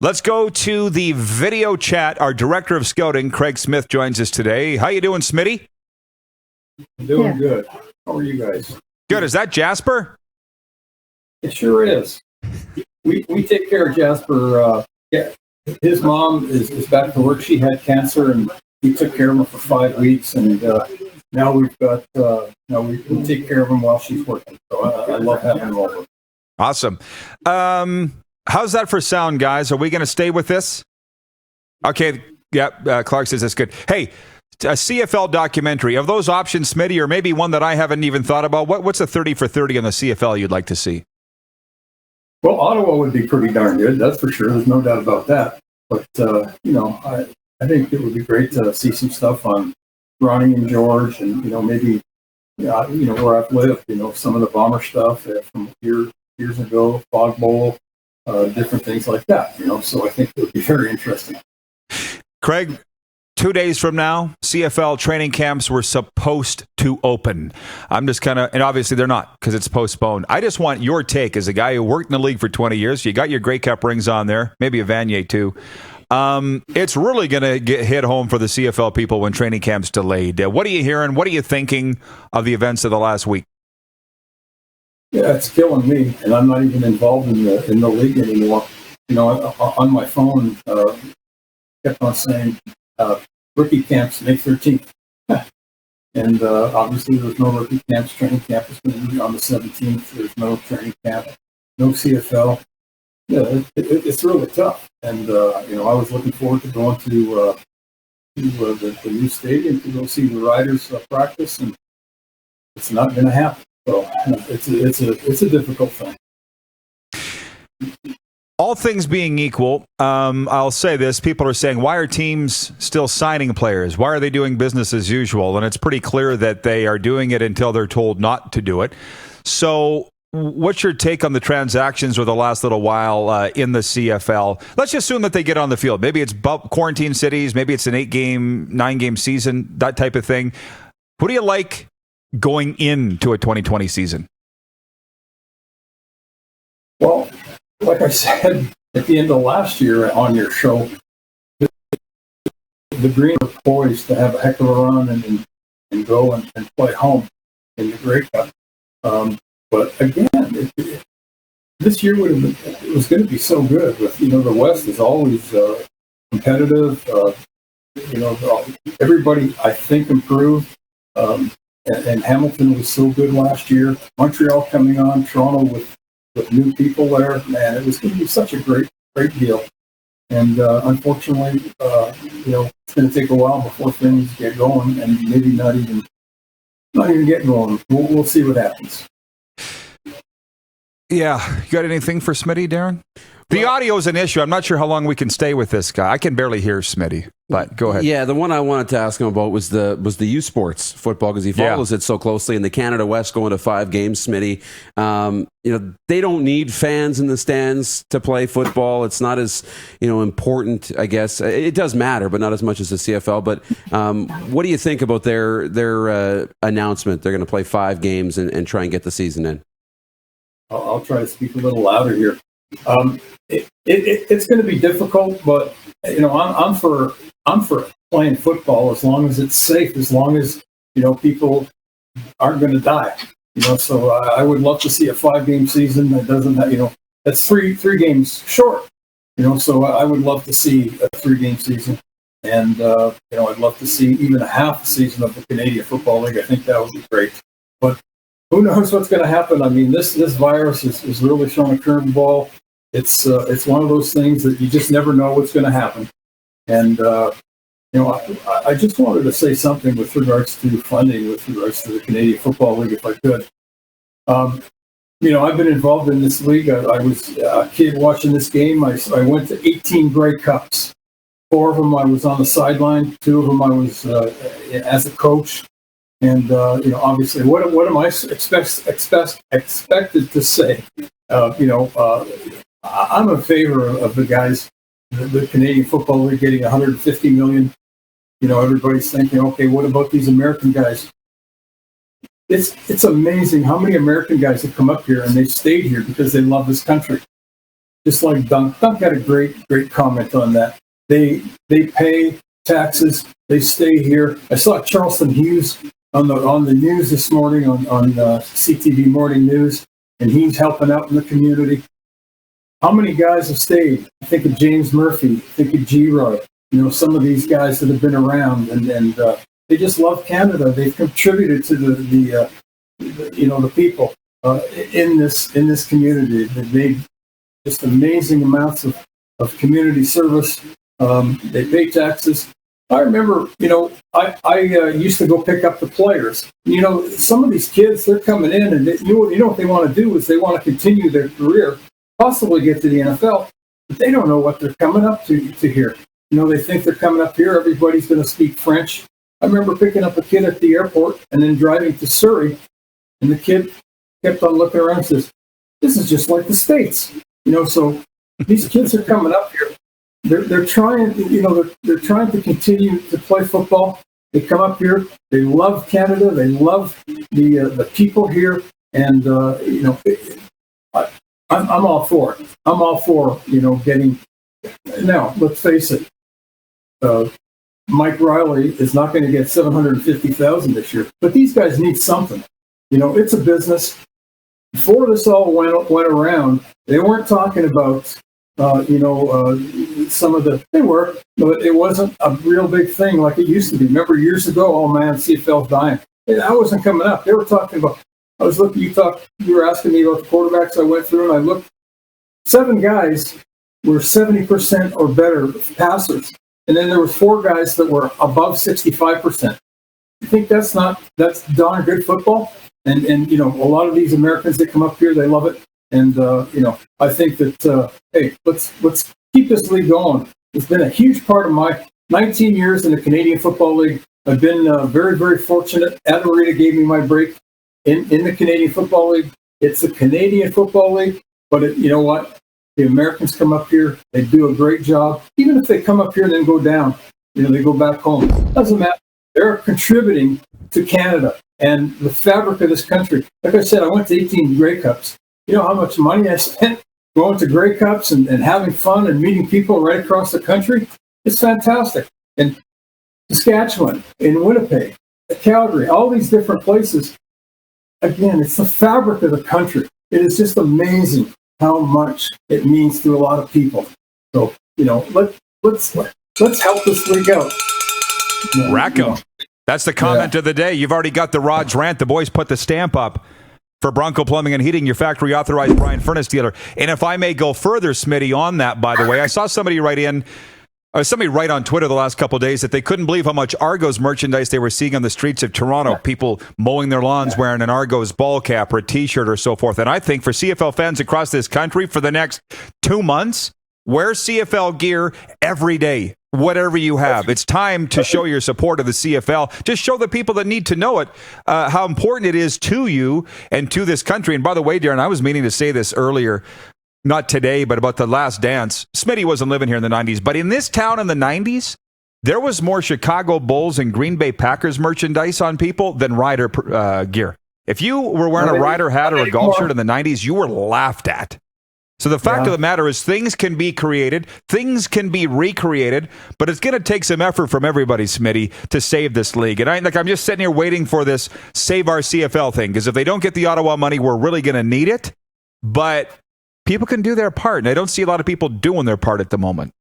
Let's go to the video chat. Our director of scouting, Craig Smith, joins us today. How you doing, Smitty? Doing good. How are you guys? Good. Is that Jasper? It sure is. We take care of Jasper. His mom is back to work. She had cancer, and we took care of him for 5 weeks. And now we've got we take care of him while she's working. So I love having him over. Awesome. How's that for sound, guys? Are we going to stay with this? Okay. Yeah. Clark says that's good. Hey, a CFL documentary of those options, Smitty, or maybe one that I haven't even thought about. What's a 30 for 30 on the CFL you'd like to see? Well, Ottawa would be pretty darn good. That's for sure. There's no doubt about that. But I think it would be great to see some stuff on Ronnie and George, and maybe where I've lived. Some of the Bomber stuff from years ago, Fog Bowl. Different things like that, so I think it would be very interesting. Craig, 2 days from now, CFL training camps were supposed to open. I'm just and obviously they're not because it's postponed. I just want your take as a guy who worked in the league for 20 years. You got your Grey Cup rings on there, maybe a Vanier too. It's really going to hit home for the CFL people when training camp's delayed. What are you hearing? What are you thinking of the events of the last week? Yeah, it's killing me, and I'm not even involved in the league anymore. On my phone, kept on saying rookie camps May 13th, and obviously there's no rookie camps. Training camp is going to be on the 17th. There's no training camp, no CFL. Yeah, it's really tough, and I was looking forward to going to the new stadium to go see the Riders practice, and it's not going to happen. So it's a difficult thing. All things being equal, I'll say this. People are saying, why are teams still signing players? Why are they doing business as usual? And it's pretty clear that they are doing it until they're told not to do it. So what's your take on the transactions over the last little while in the CFL? Let's just assume that they get on the field. Maybe it's quarantine cities. Maybe it's an 9-game season, that type of thing. Who do you like going into a 2020 season? Well, like I said at the end of last year on your show, the Green are poised to have a heck of a run and go and play home in the Grey Cup. But again, this year it was going to be so good. With the West is always competitive. Everybody I think improved. And Hamilton was so good last year. Montreal coming on, Toronto with new people there. Man, it was going to be such a great deal. And unfortunately, it's going to take a while before things get going, and maybe not even get going. We'll see what happens. Yeah, you got anything for Smitty, Darren? The audio is an issue. I'm not sure how long we can stay with this guy. I can barely hear Smitty, but go ahead. Yeah, the one I wanted to ask him about was the USports football, because he follows it so closely. In the Canada West, going to 5 games, Smitty. They don't need fans in the stands to play football. It's not as important, I guess. It does matter, but not as much as the CFL. But what do you think about their announcement? They're going to play 5 games and try and get the season in. I'll try to speak a little louder here. It's going to be difficult, but I'm for playing football as long as it's safe, as long as people aren't going to die. So I would love to see a 5-game season that doesn't have, that's three games short. So I would love to see a 3-game season, and I'd love to see even a half season of the Canadian Football League. I think that would be great, but who knows what's going to happen? I mean, this virus is really showing a curveball. It's one of those things that you just never know what's going to happen. And I just wanted to say something with regards to funding, with regards to the Canadian Football League, if I could. I've been involved in this league. I was a kid watching this game. I went to 18 Grey Cups. 4 of them I was on the sideline. 2 of them I was as a coach. And obviously, what am I expected to say? I'm in favor of the guys, the Canadian Football League getting $150 million. Everybody's thinking, okay, what about these American guys? It's amazing how many American guys have come up here and they've stayed here because they love this country. just like Dunk. Dunk had a great comment on that. They pay taxes. They stay here. I saw Charleston Hughes on the news this morning on CTV Morning News, and he's helping out in the community. How many guys have stayed? I think of James Murphy. I think of G-Roy. Some of these guys that have been around, and they just love Canada. They've contributed to the people in this community. They've made just amazing amounts of community service. They pay taxes. I remember, I used to go pick up the players. Some of these kids, they're coming in, and what they want to do is they want to continue their career, possibly get to the NFL, but they don't know what they're coming up to here. They think they're coming up here, everybody's going to speak French. I remember picking up a kid at the airport and then driving to Surrey, and the kid kept on looking around and says, "This is just like the States." So these kids are coming up here. They're trying, they're trying to continue to play football. They come up here. They love Canada. They love the people here, and I'm all for it. I'm all for getting. Now, let's face it. Mike Riley is not going to get $750,000 this year, but these guys need something. It's a business. Before this all went around, they weren't talking about some of the. They were, but it wasn't a real big thing like it used to be. Remember years ago? Oh man, CFL's dying. I wasn't coming up. They were talking about. I was looking. You were asking me about the quarterbacks. I went through and I looked. 7 guys were 70% or better passers. And then there were 4 guys that were above 65%. I think that's darn good football. And a lot of these Americans that come up here, they love it. And I think that hey, let's keep this league going. It's been a huge part of my 19 years in the Canadian Football League. I've been very, very fortunate. Adam Rita gave me my break in the Canadian Football League. It's the Canadian Football League, but you know what? The Americans come up here, they do a great job. Even if they come up here and then go down, they go back home. Doesn't matter. They're contributing to Canada and the fabric of this country. Like I said, I went to 18 Grey Cups. You know how much money I spent going to Grey Cups and having fun and meeting people right across the country? It's fantastic. And Saskatchewan, in Winnipeg, Calgary, all these different places. Again, it's the fabric of the country. It is just amazing how much it means to a lot of people. So, let's help this league out. Rackham. That's the comment of the day. You've already got the Raj Rant. The boys put the stamp up for Bronco Plumbing and Heating, your factory authorized Brian Furnace dealer. And if I may go further, Smitty, on that, by the way, I saw somebody write on Twitter the last couple of days that they couldn't believe how much Argos merchandise they were seeing on the streets of Toronto. People mowing their lawns wearing an Argos ball cap or a T-shirt or so forth. And I think for CFL fans across this country for the next 2 months, wear CFL gear every day, whatever you have. It's time to show your support of the CFL. Just show the people that need to know it how important it is to you and to this country. And by the way, Darren, I was meaning to say this earlier. Not today, but about the Last Dance. Smitty wasn't living here in the 90s, but in this town in the 90s, there was more Chicago Bulls and Green Bay Packers merchandise on people than Rider gear. If you were wearing a Rider hat or a golf shirt in the 90s, you were laughed at. So the fact of the matter is things can be created, things can be recreated, but it's going to take some effort from everybody, Smitty, to save this league. And I'm just sitting here waiting for this Save Our CFL thing, because if they don't get the Ottawa money, we're really going to need it. But people can do their part, and I don't see a lot of people doing their part at the moment.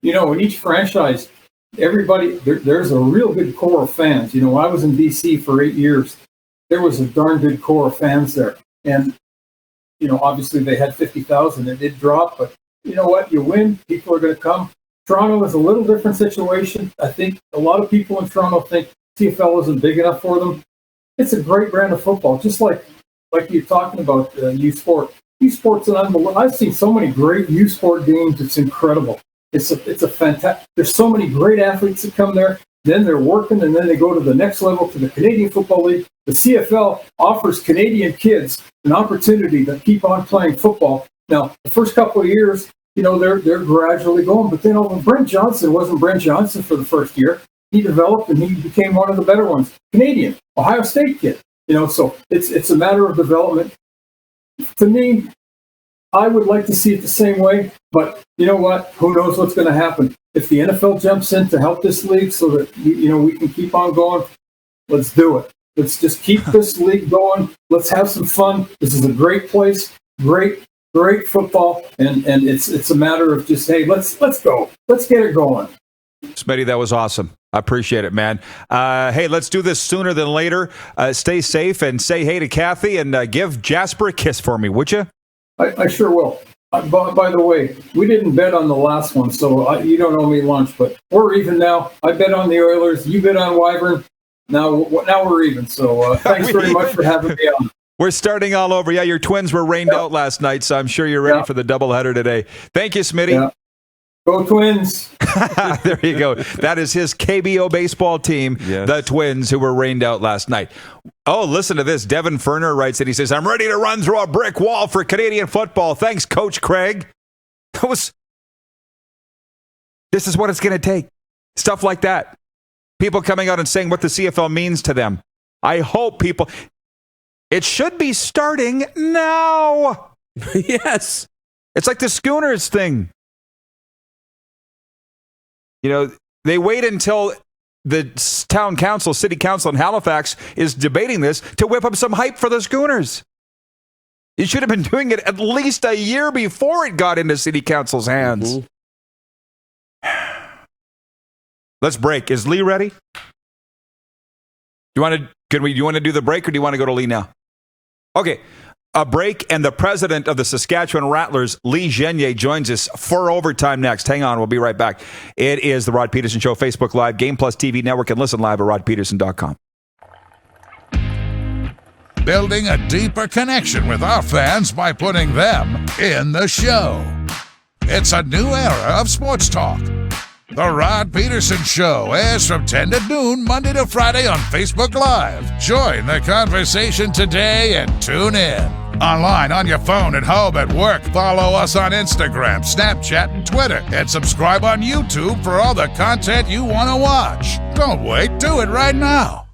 In each franchise, everybody, there's a real good core of fans. I was in BC for 8 years. There was a darn good core of fans there. And, obviously they had 50,000. It did drop, but you know what? You win, people are going to come. Toronto is a little different situation. I think a lot of people in Toronto think CFL isn't big enough for them. It's a great brand of football, just like you're talking about USports. USports and unbelievable. I've seen so many great USport games. It's incredible. It's a fantastic. There's so many great athletes that come there. Then they're working, and then they go to the next level to the Canadian Football League. The CFL offers Canadian kids an opportunity to keep on playing football. Now, the first couple of years, they're gradually going, but then Brent Johnson wasn't Brent Johnson for the first year. He developed, and he became one of the better ones. Canadian, Ohio State kid. So it's a matter of development. To me, I would like to see it the same way, but you know what? Who knows what's going to happen? If the NFL jumps in to help this league so that we can keep on going, let's do it. Let's just keep this league going. Let's have some fun. This is a great place, great football, and it's a matter of just, hey, let's go. Let's get it going. Smitty, that was awesome. I appreciate it, man. Hey, let's do this sooner than later. Stay safe and say hey to Kathy and give Jasper a kiss for me, would you? I sure will. By the way, we didn't bet on the last one, so you don't owe me lunch, but we're even now. I bet on the Oilers. You bet on Wyvern. Now we're even. So thanks very much for having me on. We're starting all over. Yeah, your Twins were rained out last night, so I'm sure you're ready for the doubleheader today. Thank you, Smitty. Yeah. Go Twins. There you go. That is his KBO baseball team, the Twins, who were rained out last night. Oh, listen to this. Devin Ferner writes that he says, I'm ready to run through a brick wall for Canadian football. Thanks, Coach Craig. This is what it's going to take. Stuff like that. People coming out and saying what the CFL means to them. I hope people... It should be starting now. Yes. It's like the Schooners thing. You know, they wait until the town council, city council in Halifax is debating this to whip up some hype for the Schooners. You should have been doing it at least a year before it got into city council's hands. Let's break. Is Lee ready? Do you want to do the break, or do you want to go to Lee now? Okay. A break, and the president of the Saskatchewan Rattlers, Lee Genier, joins us for overtime next. Hang on, we'll be right back. It is the Rod Pedersen Show, Facebook Live, Game Plus TV Network, and listen live at rodpedersen.com. Building a deeper connection with our fans by putting them in the show. It's a new era of sports talk. The Rod Pedersen Show airs from 10 to noon, Monday to Friday on Facebook Live. Join the conversation today and tune in. Online, on your phone, at home, at work. Follow us on Instagram, Snapchat, and Twitter. And subscribe on YouTube for all the content you want to watch. Don't wait. Do it right now.